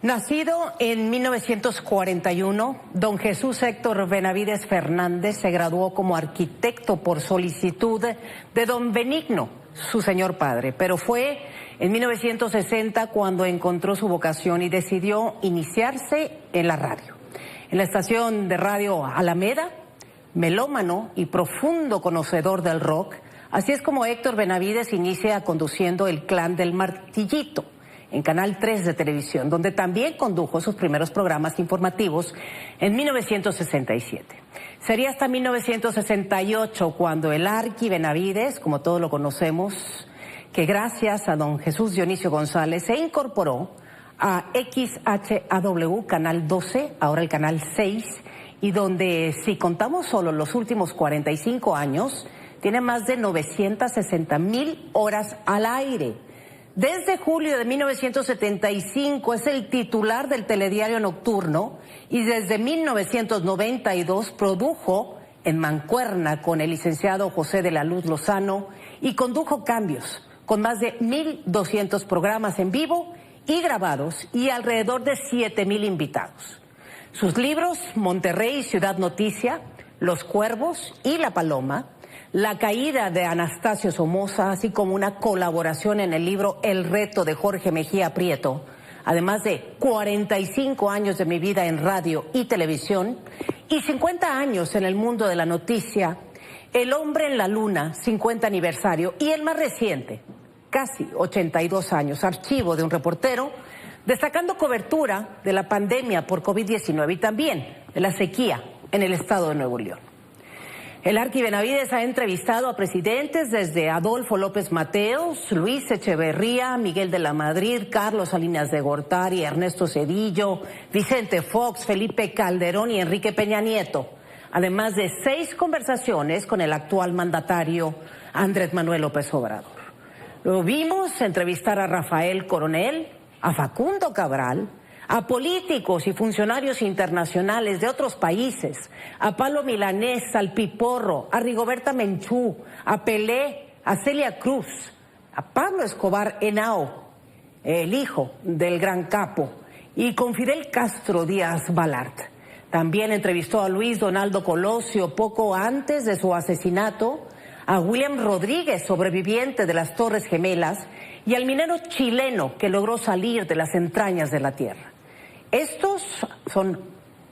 Nacido en 1941, don Jesús Héctor Benavides Fernández se graduó como arquitecto por solicitud de don Benigno, su señor padre, pero fue en 1960 cuando encontró su vocación y decidió iniciarse en la radio. En la estación de radio Alameda, melómano y profundo conocedor del rock, así es como Héctor Benavides inicia conduciendo el Clan del Martillito en Canal 3 de televisión, donde también condujo sus primeros programas informativos en 1967. Sería hasta 1968 cuando el Arqui Benavides, como todos lo conocemos, que gracias a don Jesús Dionisio González se incorporó a XHAW, Canal 12, ahora el Canal 6, y donde, si contamos solo los últimos 45 años, tiene más de 960,000 horas al aire. Desde julio de 1975 es el titular del telediario nocturno y desde 1992 produjo en mancuerna con el licenciado José de la Luz Lozano y condujo Cambios, con más de 1,200 programas en vivo y grabados y alrededor de 7,000 invitados. Sus libros, Monterrey, Ciudad Noticia, Los Cuervos y La Paloma, La caída de Anastasio Somoza, así como una colaboración en el libro El reto de Jorge Mejía Prieto, además de 45 años de mi vida en radio y televisión y 50 años en el mundo de la noticia, El hombre en la luna, 50 aniversario, y el más reciente, casi 82 años, archivo de un reportero, destacando cobertura de la pandemia por COVID-19 y también de la sequía en el estado de Nuevo León. El Arqui Benavides ha entrevistado a presidentes desde Adolfo López Mateos, Luis Echeverría, Miguel de la Madrid, Carlos Salinas de Gortari, Ernesto Zedillo, Vicente Fox, Felipe Calderón y Enrique Peña Nieto, además de 6 conversaciones con el actual mandatario Andrés Manuel López Obrador. Lo vimos entrevistar a Rafael Coronel, a Facundo Cabral, a políticos y funcionarios internacionales de otros países, a Pablo Milanés, al Piporro, a Rigoberta Menchú, a Pelé, a Celia Cruz, a Pablo Escobar Henao, el hijo del gran capo, y con Fidel Castro Díaz Balart. También entrevistó a Luis Donaldo Colosio poco antes de su asesinato, a William Rodríguez, sobreviviente de las Torres Gemelas, y al minero chileno que logró salir de las entrañas de la tierra. Estos son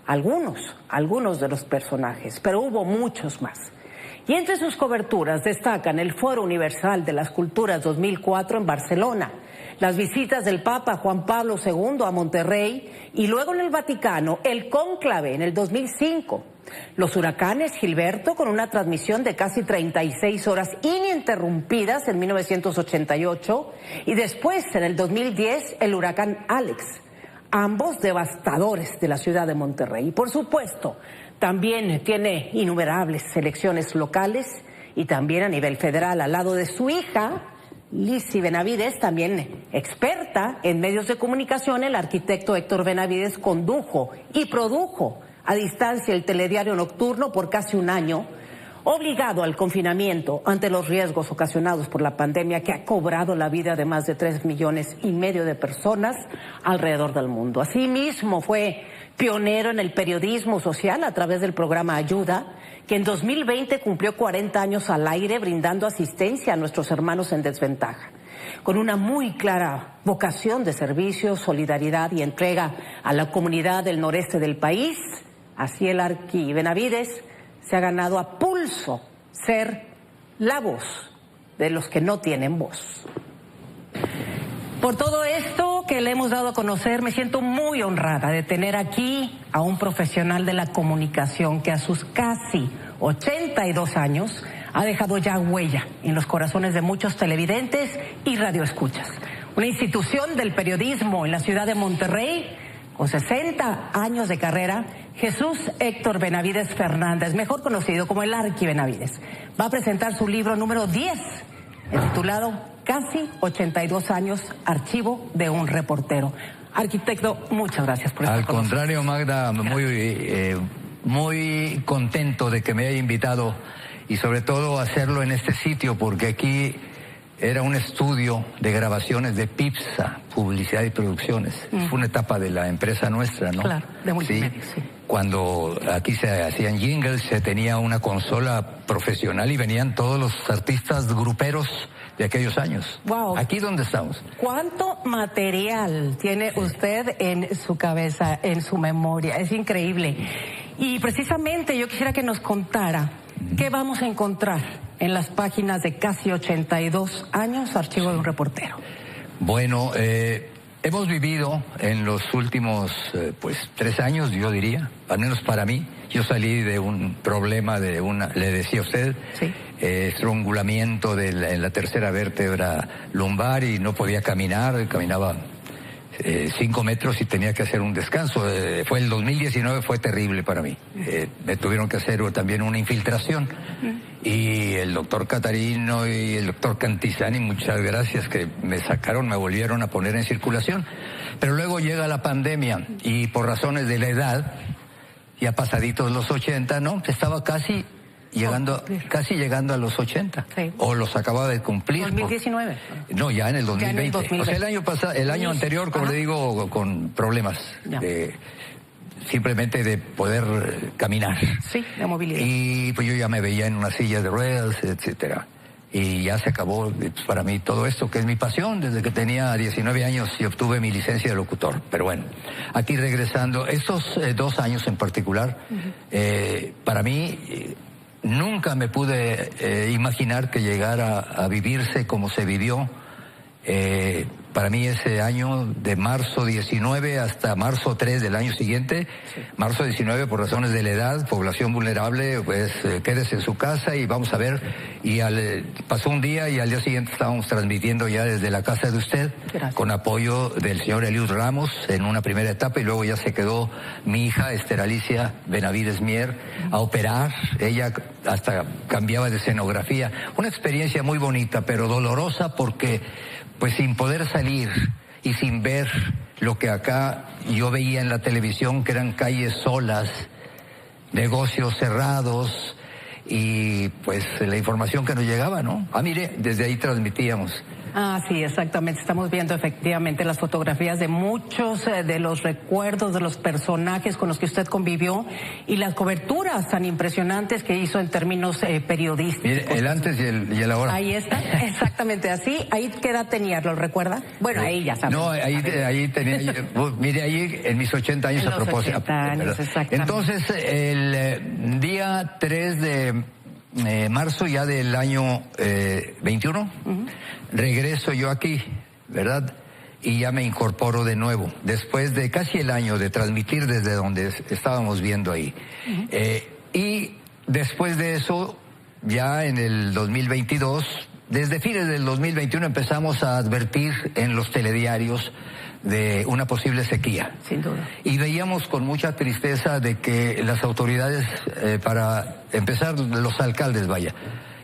algunos de los personajes, pero hubo muchos más. Y entre sus coberturas destacan el Foro Universal de las Culturas 2004 en Barcelona, las visitas del Papa Juan Pablo II a Monterrey y luego en el Vaticano, el cónclave en el 2005, los huracanes Gilberto con una transmisión de casi 36 horas ininterrumpidas en 1988 y después en el 2010 el huracán Alex, ambos devastadores de la ciudad de Monterrey. Y por supuesto, también tiene innumerables selecciones locales y también a nivel federal, al lado de su hija, Lizzy Benavides, también experta en medios de comunicación. El arquitecto Héctor Benavides condujo y produjo a distancia el telediario nocturno por casi un año, obligado al confinamiento ante los riesgos ocasionados por la pandemia que ha cobrado la vida de más de 3,5 millones de personas alrededor del mundo. Asimismo, fue pionero en el periodismo social a través del programa Ayuda, que en 2020 cumplió 40 años al aire brindando asistencia a nuestros hermanos en desventaja. Con una muy clara vocación de servicio, solidaridad y entrega a la comunidad del noreste del país, así el Arqui Benavides se ha ganado a pulso ser la voz de los que no tienen voz. Por todo esto que le hemos dado a conocer, me siento muy honrada de tener aquí a un profesional de la comunicación que a sus casi 82 años ha dejado ya huella en los corazones de muchos televidentes y radioescuchas. Una institución del periodismo en la ciudad de Monterrey, con 60 años de carrera, Jesús Héctor Benavides Fernández, mejor conocido como el Arqui Benavides, va a presentar su libro número 10, titulado Casi 82 años, archivo de un reportero. Arquitecto, muchas gracias por estar con nosotros. Al contrario, Magda, muy contento de que me haya invitado y sobre todo hacerlo en este sitio, porque aquí era un estudio de grabaciones de Pipsa, publicidad y producciones. Fue una etapa de la empresa nuestra, ¿no? Claro, de multimedia, sí. Cuando aquí se hacían jingles, se tenía una consola profesional y venían todos los artistas gruperos de aquellos años. Wow. Aquí donde estamos. ¿Cuánto material tiene usted en su cabeza, en su memoria? Es increíble. Y precisamente yo quisiera que nos contara qué vamos a encontrar en las páginas de casi 82 años, Archivo de un Reportero. Bueno, hemos vivido en los últimos, 3 años, yo diría, al menos para mí. Yo salí de un problema de le decía a usted, sí, estrangulamiento en la tercera vértebra lumbar y no podía caminar, caminaba 5 metros y tenía que hacer un descanso. Fue el 2019, fue terrible para mí. Me tuvieron que hacer también una infiltración. Y el doctor Catarino y el doctor Cantizani, muchas gracias, que me sacaron, me volvieron a poner en circulación. Pero luego llega la pandemia y por razones de la edad, ya pasaditos los 80, ¿no? Estaba casi llegando a los 80. Sí. O los acababa de cumplir. 2019. No, ya en el 2020. Ya en el 2020. O sea, el año pasado, el año anterior, como le digo, con problemas simplemente de poder caminar. Sí, de movilidad. Y pues yo ya me veía en una silla de ruedas, etcétera. Y ya se acabó para mí todo esto, que es mi pasión. Desde que tenía 19 años y obtuve mi licencia de locutor. Pero bueno, aquí regresando, estos 2 años en particular, para mí nunca me pude imaginar que llegara a vivirse como se vivió. Para mí ese año de marzo 19 hasta marzo 3 del año siguiente, marzo 19 por razones de la edad, población vulnerable, pues quédese en su casa y vamos a ver. Y pasó un día y al día siguiente estábamos transmitiendo ya desde la casa de usted. Gracias. Con apoyo del señor Eliud Ramos en una primera etapa y luego ya se quedó mi hija Esther Alicia Benavides Mier a operar. Ella hasta cambiaba de escenografía. Una experiencia muy bonita pero dolorosa porque pues sin poder salir y sin ver lo que acá yo veía en la televisión, que eran calles solas, negocios cerrados y pues la información que nos llegaba, ¿no? Mire, desde ahí transmitíamos. Sí, exactamente. Estamos viendo efectivamente las fotografías de muchos de los recuerdos de los personajes con los que usted convivió y las coberturas tan impresionantes que hizo en términos periodísticos. Mire, el antes y el ahora. Ahí está, exactamente así. ¿Ahí qué edad tenía? ¿Lo recuerda? Bueno, ahí ya sabes. No, ahí tenía, mire, ahí en mis 80 años en a propósito. 80 años, exactamente. Entonces, el día 3 de marzo ya del año 21, regreso yo aquí, ¿verdad? Y ya me incorporo de nuevo, después de casi el año de transmitir desde donde estábamos viendo ahí. Y después de eso, ya en el 2022, desde fines del 2021 empezamos a advertir en los telediarios de una posible sequía. Sin duda. Y veíamos con mucha tristeza de que las autoridades, para empezar, los alcaldes,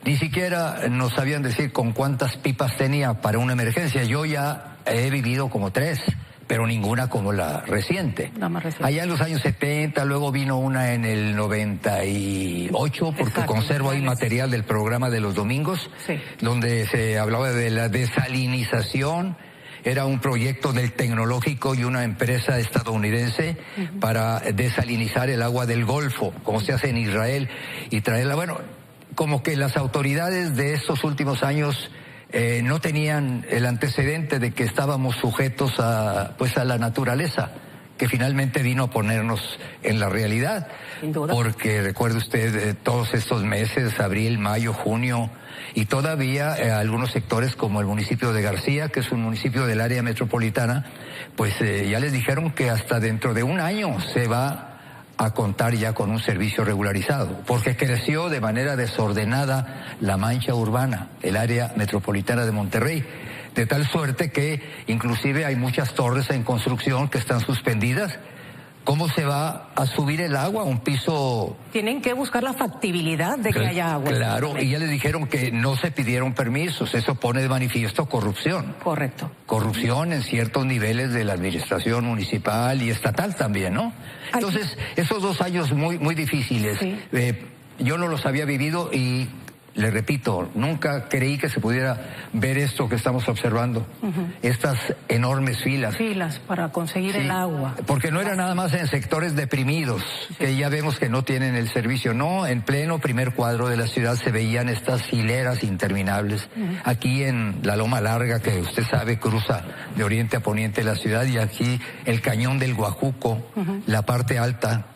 ni siquiera nos sabían decir con cuántas pipas tenía para una emergencia. Yo ya he vivido como 3, pero ninguna como la reciente. La más reciente. Allá en los años 70, luego vino una en el 98, porque Exacto, conservo ahí material del programa de los domingos, sí, donde se hablaba de la desalinización. Era un proyecto del Tecnológico y una empresa estadounidense para desalinizar el agua del Golfo, como se hace en Israel, y traerla. Bueno, como que las autoridades de estos últimos años no tenían el antecedente de que estábamos sujetos a la naturaleza, que finalmente vino a ponernos en la realidad. Sin duda. Porque recuerde usted todos estos meses, abril, mayo, junio, y todavía algunos sectores como el municipio de García, que es un municipio del área metropolitana, pues ya les dijeron que hasta dentro de un año se va a contar ya con un servicio regularizado, porque creció de manera desordenada la mancha urbana, el área metropolitana de Monterrey, de tal suerte que inclusive hay muchas torres en construcción que están suspendidas. ¿Cómo se va a subir el agua a un piso? Tienen que buscar la factibilidad de que haya agua. Claro, y ya les dijeron que no se pidieron permisos. Eso pone de manifiesto corrupción. Correcto. Corrupción en ciertos niveles de la administración municipal y estatal también, ¿no? Entonces, esos 2 años muy, muy difíciles, sí, yo no los había vivido y Le repito, nunca creí que se pudiera ver esto que estamos observando, estas enormes filas. Filas para conseguir el agua. Porque no era nada más en sectores deprimidos, que ya vemos que no tienen el servicio. No, en pleno primer cuadro de la ciudad se veían estas hileras interminables. Aquí en la Loma Larga, que usted sabe, cruza de oriente a poniente la ciudad, y aquí el cañón del Guajuco, la parte alta,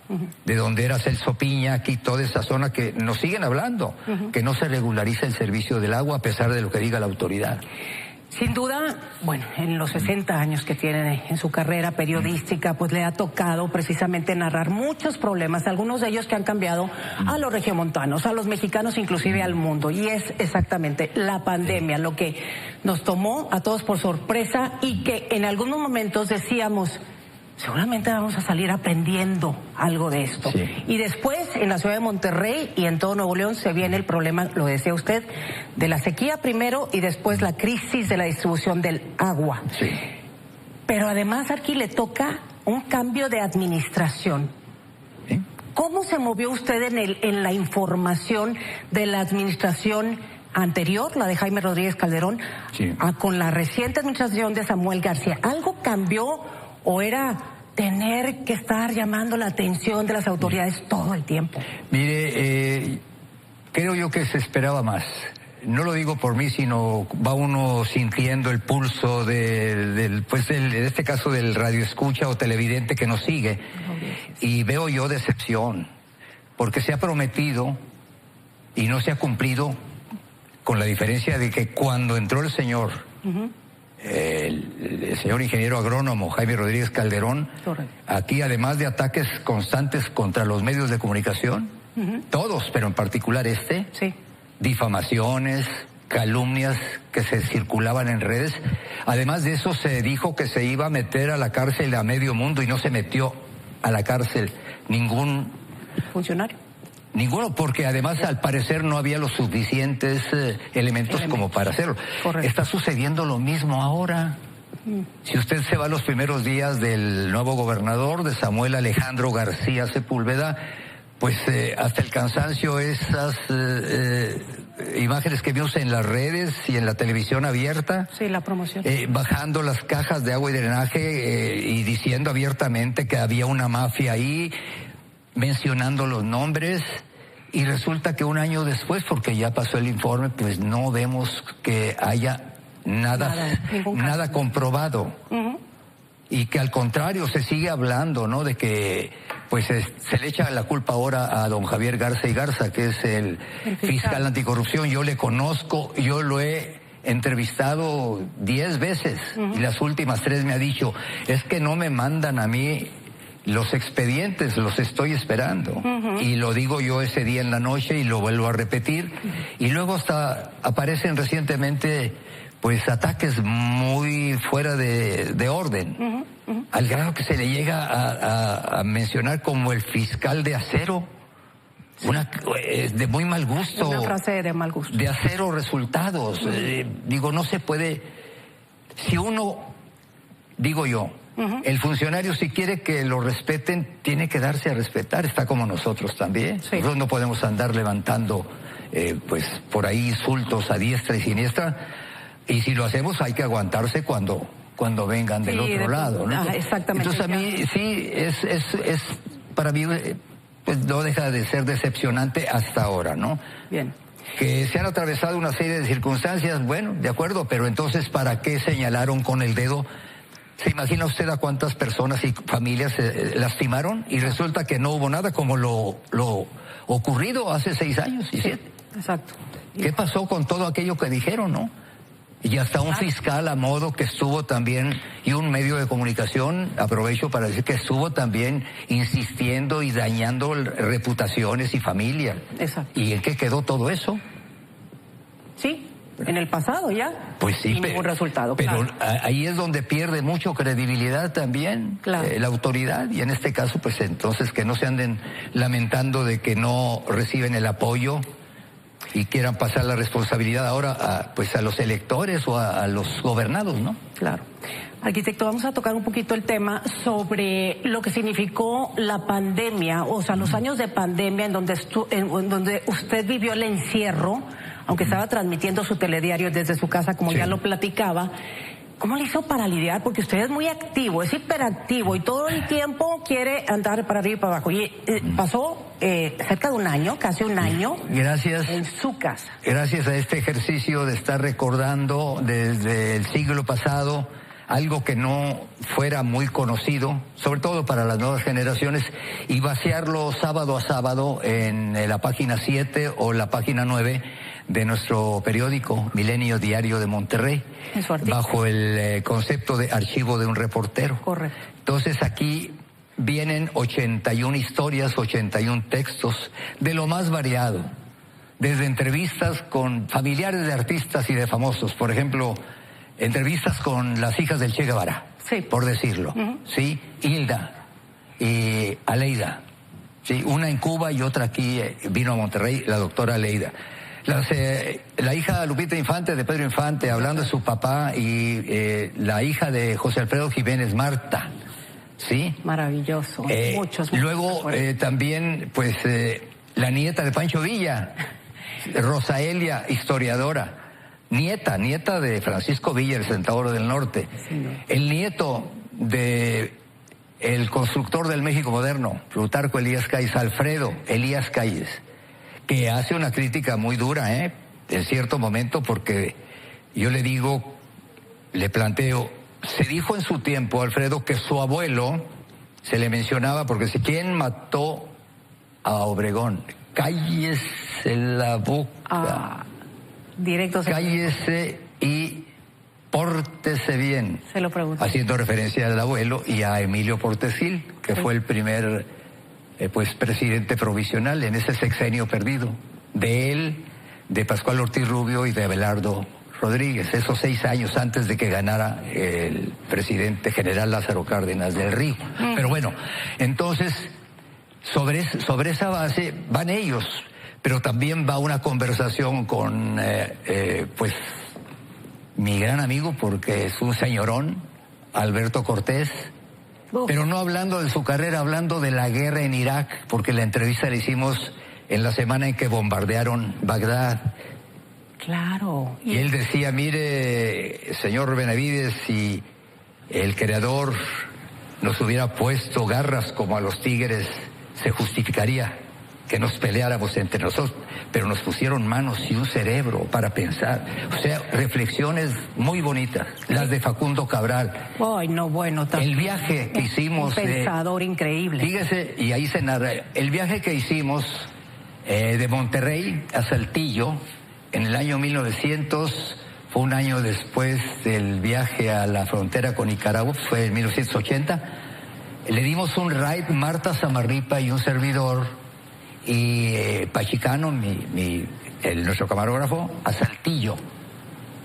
de donde era Celso Piña, aquí toda esa zona que nos siguen hablando, que no se regulariza el servicio del agua a pesar de lo que diga la autoridad. Sin duda, bueno, en los 60 años que tiene en su carrera periodística, pues le ha tocado precisamente narrar muchos problemas, algunos de ellos que han cambiado a los regiomontanos, a los mexicanos, inclusive al mundo. Y es exactamente la pandemia lo que nos tomó a todos por sorpresa y que en algunos momentos decíamos, seguramente vamos a salir aprendiendo algo de esto. Sí. Y después, en la ciudad de Monterrey y en todo Nuevo León, se viene el problema, lo decía usted, de la sequía primero y después la crisis de la distribución del agua. Sí. Pero además aquí le toca un cambio de administración. ¿Sí? ¿Cómo se movió usted en la información de la administración anterior, la de Jaime Rodríguez Calderón, con la reciente administración de Samuel García? ¿Algo cambió o era tener que estar llamando la atención de las autoridades todo el tiempo? Mire, creo yo que se esperaba más. No lo digo por mí, sino va uno sintiendo el pulso en este caso del radioescucha o televidente que nos sigue. Y veo yo decepción, porque se ha prometido y no se ha cumplido, con la diferencia de que cuando entró el señor, el señor ingeniero agrónomo Jaime Rodríguez Calderón, aquí además de ataques constantes contra los medios de comunicación, todos, pero en particular difamaciones, calumnias que se circulaban en redes. Además de eso se dijo que se iba a meter a la cárcel a medio mundo y no se metió a la cárcel ningún funcionario. Ninguno, porque además al parecer no había los suficientes elementos como para hacerlo. Correcto. Está sucediendo lo mismo ahora. Si usted se va a los primeros días del nuevo gobernador, de Samuel Alejandro García Sepúlveda, pues hasta el cansancio esas imágenes que vimos en las redes y en la televisión abierta. Sí, la promoción. Bajando las cajas de agua y drenaje y diciendo abiertamente que había una mafia ahí, mencionando los nombres, y resulta que un año después, porque ya pasó el informe, pues no vemos que haya nada comprobado. Y que al contrario se sigue hablando, ¿no? De que pues se le echa la culpa ahora a don Javier Garza y Garza, que es el fiscal anticorrupción. Yo le conozco, yo lo he entrevistado 10 veces y las últimas 3 me ha dicho, es que no me mandan a mí los expedientes, los estoy esperando. Y lo digo yo ese día en la noche y lo vuelvo a repetir. Y luego hasta aparecen recientemente pues ataques muy fuera de orden, al grado que se le llega a mencionar como el fiscal de acero. De muy mal gusto. Una frase de mal gusto. De acero resultados. Digo, no se puede. Si uno, digo yo, el funcionario, si quiere que lo respeten, tiene que darse a respetar. Está como nosotros también. Sí. Nosotros no podemos andar levantando pues por ahí insultos a diestra y siniestra. Y si lo hacemos hay que aguantarse cuando vengan del otro lado, ¿no? Exactamente. Entonces a mí sí es para mí pues no deja de ser decepcionante hasta ahora, ¿no? Bien. Que se han atravesado una serie de circunstancias, bueno, de acuerdo, pero entonces ¿para qué señalaron con el dedo? ¿Se imagina usted a cuántas personas y familias se lastimaron? Y resulta que no hubo nada como lo ocurrido hace 6 años y 7. Exacto. ¿Qué pasó con todo aquello que dijeron, no? Y hasta un fiscal a modo que estuvo también, y un medio de comunicación, aprovecho para decir que estuvo también insistiendo y dañando reputaciones y familia. Exacto. ¿Y en qué quedó todo eso? Sí, en el pasado ya. Pues sí, ningún resultado. Pero claro. ahí es donde pierde mucho credibilidad también la autoridad, y en este caso pues entonces que no se anden lamentando de que no reciben el apoyo y quieran pasar la responsabilidad ahora a los electores o a los gobernados, ¿no? Claro. Arquitecto, vamos a tocar un poquito el tema sobre lo que significó la pandemia, o sea, los años de pandemia en donde usted vivió el encierro, aunque estaba transmitiendo su telediario desde su casa, como ya lo platicaba. ¿Cómo le hizo para lidiar? Porque usted es muy activo, es hiperactivo y todo el tiempo quiere andar para arriba y para abajo. Y pasó cerca de un año, casi un año, gracias, en su casa. Gracias a este ejercicio de estar recordando desde el siglo pasado algo que no fuera muy conocido, sobre todo para las nuevas generaciones, y vaciarlo sábado a sábado en la página 7 o la página 9 de nuestro periódico Milenio Diario de Monterrey, bajo el concepto de archivo de un reportero. Correcto. Entonces aquí vienen 81 historias, 81 textos de lo más variado, desde entrevistas con familiares de artistas y de famosos, por ejemplo, entrevistas con las hijas del Che Guevara, por decirlo, ¿sí? Hilda y Aleida, ¿sí? Una en Cuba y otra aquí, vino a Monterrey, la doctora Aleida. La hija Lupita Infante, de Pedro Infante, hablando de su papá, y la hija de José Alfredo Jiménez, Marta, ¿sí? Maravilloso. Muchos. Luego también, pues, la nieta de Pancho Villa, Rosaelia, historiadora. Nieta de Francisco Villa, el Centauro del Norte. El nieto de el constructor del México moderno, Plutarco Elías Calles, Alfredo Elías Calles, que hace una crítica muy dura, en cierto momento, porque yo le planteo, se dijo en su tiempo, Alfredo, que su abuelo se le mencionaba, porque si quién mató a Obregón, cállese la boca. Directo. Cállese y pórtese bien. Se lo pregunto. Haciendo referencia al abuelo y a Emilio Portesil, que fue el primer presidente provisional en ese sexenio perdido. De él, de Pascual Ortiz Rubio y de Abelardo Rodríguez, esos 6 años antes de que ganara el presidente general Lázaro Cárdenas del Río. Pero bueno, entonces, sobre esa base van ellos. Pero también va una conversación con, mi gran amigo, porque es un señorón, Alberto Cortés, pero no hablando de su carrera, hablando de la guerra en Irak, porque la entrevista la hicimos en la semana en que bombardearon Bagdad. Claro. Y él decía, mire, señor Benavides, si el creador nos hubiera puesto garras como a los tigres, se justificaría que nos peleáramos entre nosotros, pero nos pusieron manos y un cerebro para pensar. O sea, reflexiones muy bonitas, las de Facundo Cabral. Ay, no, bueno. El viaje que hicimos... Un pensador increíble. Fíjese, y ahí se narra, el viaje que hicimos de Monterrey a Saltillo, en el año 1900, fue un año después del viaje a la frontera con Nicaragua, fue en 1980, le dimos un ride, Marta Zamarripa y un servidor, y Pachicano, nuestro camarógrafo, a Saltillo,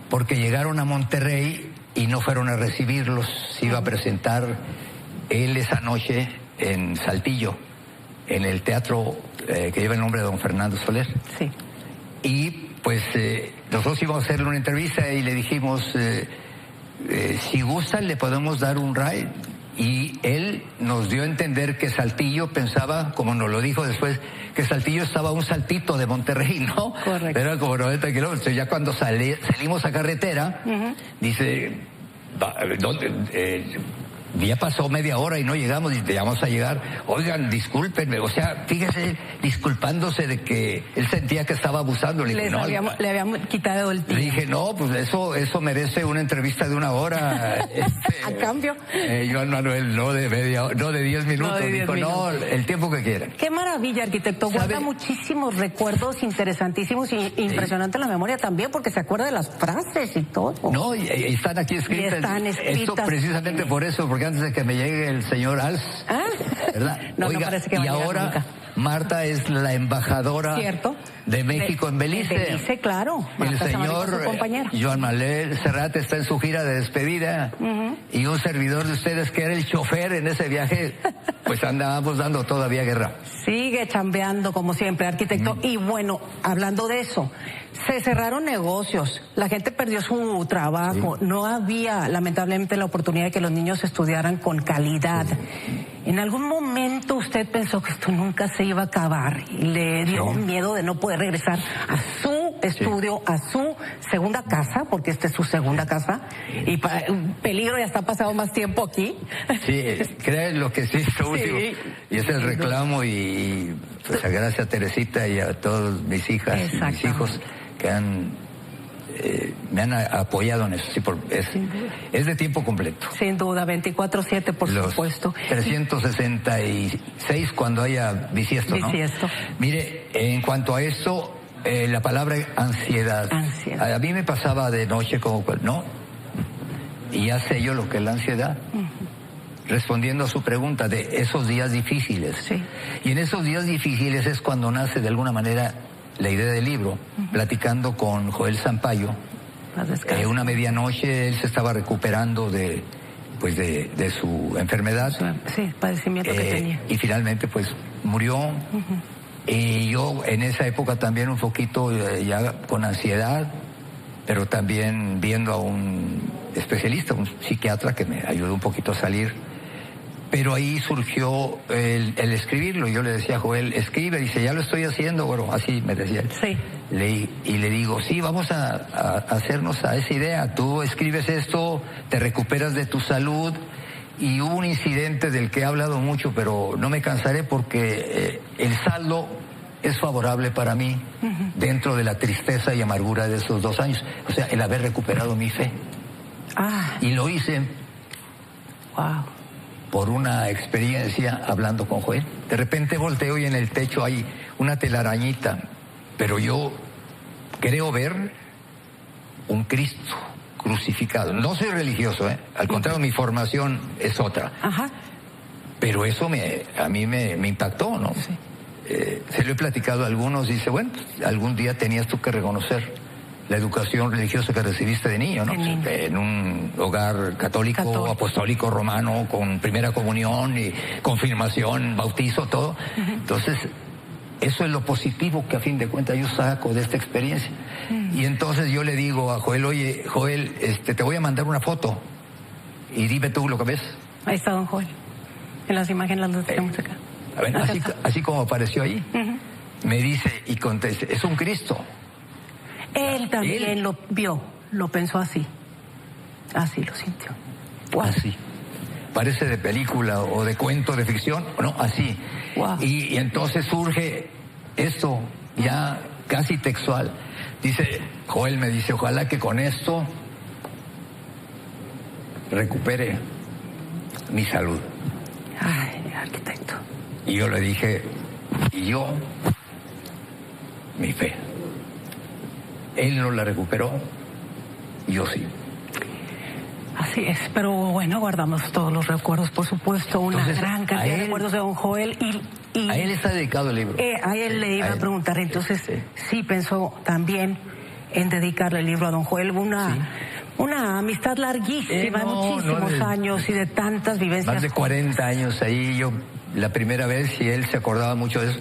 porque llegaron a Monterrey y no fueron a recibirlos. Se iba a presentar él esa noche en Saltillo, en el teatro que lleva el nombre de don Fernando Soler. Sí. Y pues nosotros íbamos a hacerle una entrevista y le dijimos, si gustan le podemos dar un ride. Y él nos dio a entender que Saltillo pensaba, como nos lo dijo después, que Saltillo estaba a un saltito de Monterrey, ¿no? Correcto. Era como 90 kilómetros. Ya cuando salimos a carretera, dice, ¿dónde? Ya pasó media hora y no llegamos, y te vamos a llegar. Oigan, discúlpenme, o sea, fíjese, disculpándose de que él sentía que estaba abusando. Le habíamos quitado el tiempo. Le dije, no, pues eso merece una entrevista de 1 hora. A cambio. Joan Manuel, no de 10 minutos. Dijo, no, el tiempo que quieran. Qué maravilla, arquitecto. Guarda muchísimos recuerdos interesantísimos y impresionante la memoria también, porque se acuerda de las frases y todo. No, y están aquí escritas. Y están escritas. Esto precisamente por eso, porque antes de que me llegue el señor Als, ¿verdad? No parece que y ahora nunca. Marta es la embajadora de México en Belice. Belice, claro. El señor Joan Manuel Serrat está en su gira de despedida y un servidor de ustedes que era el chofer en ese viaje, pues andábamos dando todavía guerra. Sí. sigue chambeando como siempre, arquitecto. Y bueno, hablando de eso, se cerraron negocios, la gente perdió su trabajo, no había lamentablemente la oportunidad de que los niños estudiaran con calidad. ¿En algún momento usted pensó que esto nunca se iba a acabar y le dio miedo de no poder regresar a su estudio, a su segunda casa, porque esta es su segunda casa, y peligro ya está pasado más tiempo aquí? Sí, creo lo que sí, esto último, y es el reclamo, y pues gracias a Teresita y a todas mis hijas y mis hijos que me han apoyado en eso. Sí, es de tiempo completo. Sin duda, 24/7, por supuesto. 366 cuando haya bisiesto, ¿no? Bisiesto. Mire, en cuanto a eso, la palabra ansiedad. A mí me pasaba de noche como, ¿no? Y ya sé yo lo que es la ansiedad. Respondiendo a su pregunta de esos días difíciles. Sí. Y en esos días difíciles es cuando nace de alguna manera la idea del libro, platicando con Joel Sampaio. Una medianoche él se estaba recuperando de su enfermedad. Sí, padecimiento que tenía. Y finalmente pues murió. Y yo en esa época también un poquito ya con ansiedad, pero también viendo a un especialista, un psiquiatra que me ayudó un poquito a salir. Pero ahí surgió el escribirlo. Yo le decía a Joel, escribe. Dice, ya lo estoy haciendo. Bueno, así me decía él. Sí. Y le digo, sí, vamos a hacernos a esa idea. Tú escribes esto, te recuperas de tu salud. Y hubo un incidente del que he hablado mucho, pero no me cansaré porque el saldo es favorable para mí dentro de la tristeza y amargura de esos 2 años. O sea, el haber recuperado mi fe. Y lo hice. Wow. Por una experiencia hablando con Joel. De repente volteo y en el techo hay una telarañita, pero yo creo ver un Cristo crucificado. No soy religioso, al contrario, mi formación es otra. Pero eso a mí me impactó, ¿no? Sí. Se lo he platicado a algunos y dice, bueno, algún día tenías tú que reconocer la educación religiosa que recibiste de niño, ¿no? En un hogar católico, apostólico, romano, con primera comunión y confirmación, bautizo, todo. Entonces, eso es lo positivo que a fin de cuentas yo saco de esta experiencia. Y entonces yo le digo a Joel, oye, Joel, te voy a mandar una foto y dime tú lo que ves. Ahí está don Joel, en las imágenes las tenemos acá. A ver, así como apareció ahí, me dice y contesta, es un Cristo. Él también lo vio, lo pensó así lo sintió. Wow. Así. Parece de película o de cuento de ficción, ¿no? Así. Wow. Y entonces surge esto ya casi textual. Dice, Joel me dice, ojalá que con esto recupere mi salud. Ay, arquitecto. Y yo le dije, y yo, mi fe. Él no la recuperó, yo sí. Así es, pero bueno, guardamos todos los recuerdos, por supuesto, una gran cantidad de recuerdos de don Joel. Y a él está dedicado el libro. A él le iba a preguntar, entonces sí pensó también en dedicarle el libro a don Joel, una amistad larguísima, muchísimos años y de tantas vivencias. Más de 40 años ahí, yo la primera vez, y él se acordaba mucho de eso.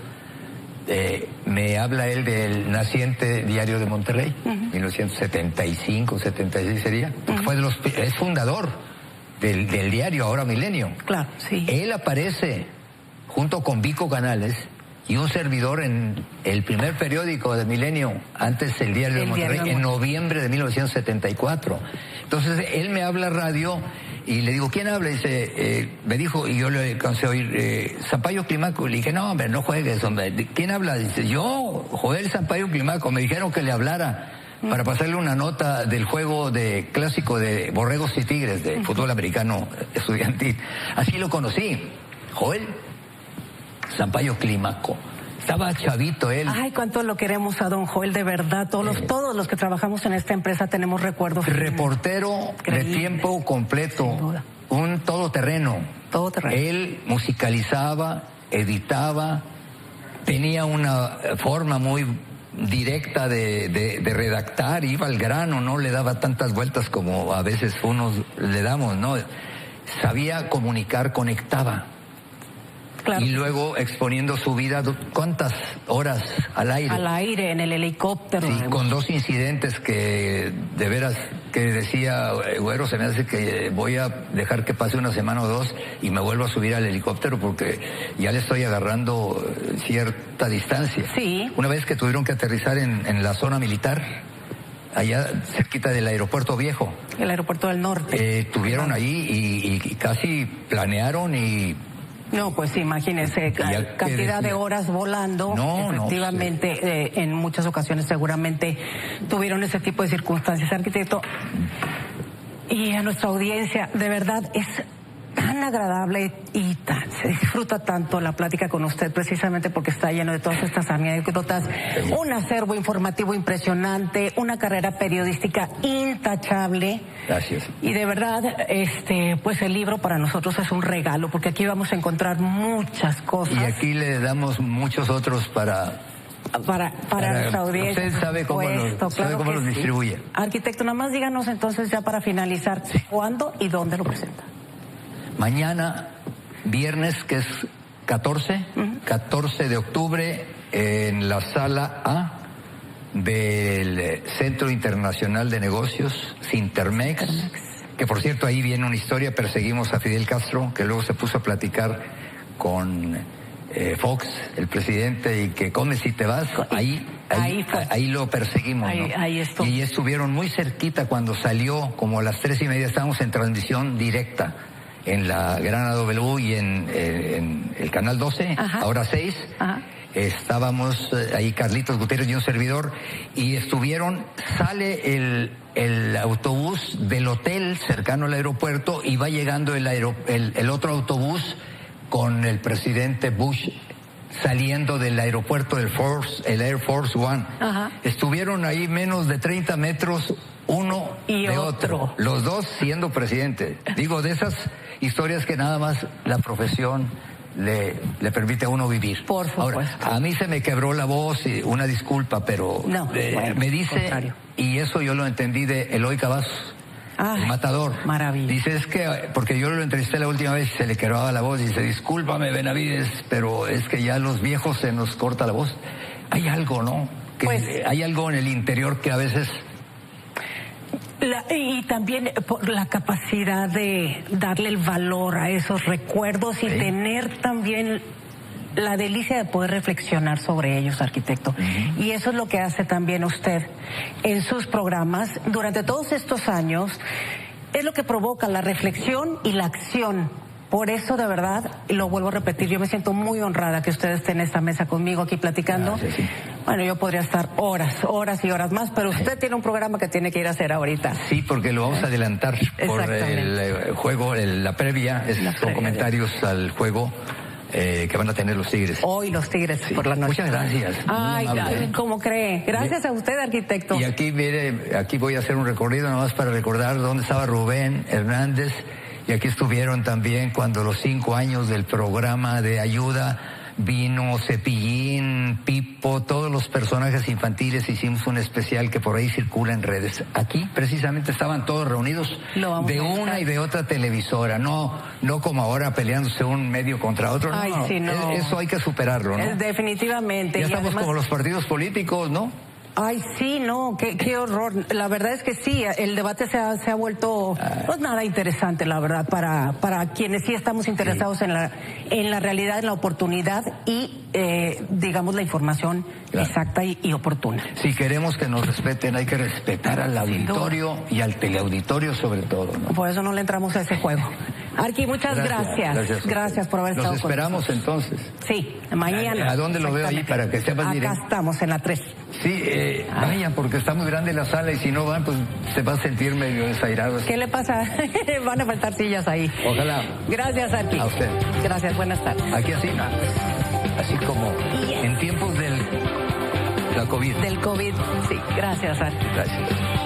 Me habla él del naciente Diario de Monterrey, 1975, 76 sería. Es fundador del diario, ahora Milenio. Claro, sí. Él aparece junto con Vico Canales y un servidor en el primer periódico de Milenio, antes el Diario de Monterrey, en noviembre de 1974. Entonces él me habla radio. Y le digo, ¿quién habla? Dice, me dijo, y yo le cansé a oír, Sampaio Climaco. Le dije, no, hombre, no juegues, hombre. ¿Quién habla? Dice, yo, Joel Sampaio Climaco. Me dijeron que le hablara para pasarle una nota del juego de clásico de Borregos y Tigres, de fútbol americano estudiantil. Así lo conocí. Joel Sampaio Climaco. Estaba chavito él. Ay, cuánto lo queremos a don Joel, de verdad. Todos los que trabajamos en esta empresa tenemos recuerdos. Reportero de tiempo completo. Un todoterreno. Él musicalizaba, editaba, tenía una forma muy directa de redactar, iba al grano, no le daba tantas vueltas como a veces unos le damos, ¿no? Sabía comunicar, conectaba. Claro. Y luego exponiendo su vida, ¿cuántas horas al aire? Al aire, en el helicóptero. Sí, con 2 incidentes que de veras, que decía, güero, se me hace que voy a dejar que pase una semana o 2 y me vuelvo a subir al helicóptero porque ya le estoy agarrando cierta distancia. Sí. Una vez que tuvieron que aterrizar en la zona militar, allá cerquita del aeropuerto viejo. El aeropuerto del norte. Tuvieron ahí y casi planearon y... No, pues imagínense, cantidad de horas volando. No, efectivamente, en muchas ocasiones seguramente tuvieron ese tipo de circunstancias, arquitecto. Y a nuestra audiencia, de verdad, es tan agradable y se disfruta tanto la plática con usted, precisamente porque está lleno de todas estas anécdotas, un acervo informativo impresionante, una carrera periodística intachable. Gracias. Y de verdad, pues el libro para nosotros es un regalo, porque aquí vamos a encontrar muchas cosas. Y aquí le damos muchos otros para nuestra audiencia. Usted sabe cómo los distribuye. Arquitecto, nada más díganos entonces, ya para finalizar, cuándo y dónde lo presenta. Mañana, viernes, que es 14 de octubre, en la sala A del Centro Internacional de Negocios, Cintermex, que por cierto ahí viene una historia, perseguimos a Fidel Castro, que luego se puso a platicar con Fox, el presidente, y que comes si te vas, ahí lo perseguimos, ¿no? Ahí estuvo. Y estuvieron muy cerquita cuando salió, como a las 3:30, estábamos en transmisión directa en la Gran AW y en el Canal 12, ahora 6. Ajá. Estábamos ahí Carlitos Gutiérrez y un servidor, y sale el autobús del hotel cercano al aeropuerto y va llegando el otro autobús con el presidente Bush saliendo del aeropuerto el Air Force One. Ajá. Estuvieron ahí menos de 30 metros uno y de otro, los dos siendo presidente. Digo, de esas historias que nada más la profesión le permite a uno vivir. Por supuesto. Ahora, a mí se me quebró la voz, y una disculpa, pero me dice, y eso yo lo entendí de Eloy Cavazos, el matador. Maravilla. Dice, es que, porque yo lo entrevisté la última vez, se le quebraba la voz, y dice, discúlpame, Benavides, pero es que ya los viejos se nos corta la voz. Hay algo, ¿no? Hay algo en el interior que a veces... Y también por la capacidad de darle el valor a esos recuerdos y tener también la delicia de poder reflexionar sobre ellos, arquitecto. Y eso es lo que hace también usted en sus programas durante todos estos años. Es lo que provoca la reflexión y la acción. Por eso, de verdad, y lo vuelvo a repetir, yo me siento muy honrada que usted esté en esta mesa conmigo aquí platicando. Sí. Bueno, yo podría estar horas y horas más, pero usted tiene un programa que tiene que ir a hacer ahorita. Sí, porque lo vamos a adelantar por el juego, la previa, son comentarios al juego que van a tener los Tigres. Hoy los Tigres por la noche. Muchas gracias. Ay, ¿cómo cree? Gracias a usted, arquitecto. Y aquí, mire, aquí voy a hacer un recorrido nomás para recordar dónde estaba Rubén Hernández. Y aquí estuvieron también cuando los 5 años del programa de ayuda vino Cepillín, Pipo, todos los personajes infantiles. Hicimos un especial que por ahí circula en redes. Aquí precisamente estaban todos reunidos de una y de otra televisora, no como ahora peleándose un medio contra otro. Ay, no. Sí, no. Eso hay que superarlo, ¿no? Definitivamente. Ya estamos como los partidos políticos, ¿no? Ay, sí, no, qué horror. La verdad es que sí, el debate se ha vuelto pues nada interesante, la verdad, para quienes sí estamos interesados en la realidad, en la oportunidad y, digamos, la información exacta y oportuna. Si queremos que nos respeten, hay que respetar al auditorio y al teleauditorio sobre todo, ¿no? Por eso no le entramos a ese juego. Arqui, muchas gracias. Gracias por haber estado con nosotros. Los esperamos entonces. Sí, mañana. ¿A dónde lo veo ahí para que sepas directo? Acá estamos, en la 3. Sí, vayan, porque está muy grande la sala y si no van, pues se va a sentir medio desairado. ¿Qué le pasa? Van a faltar sillas ahí. Ojalá. Gracias, Arqui. A usted. Gracias, buenas tardes. Aquí así como en tiempos la COVID. Del COVID, sí. Gracias, Arqui. Gracias.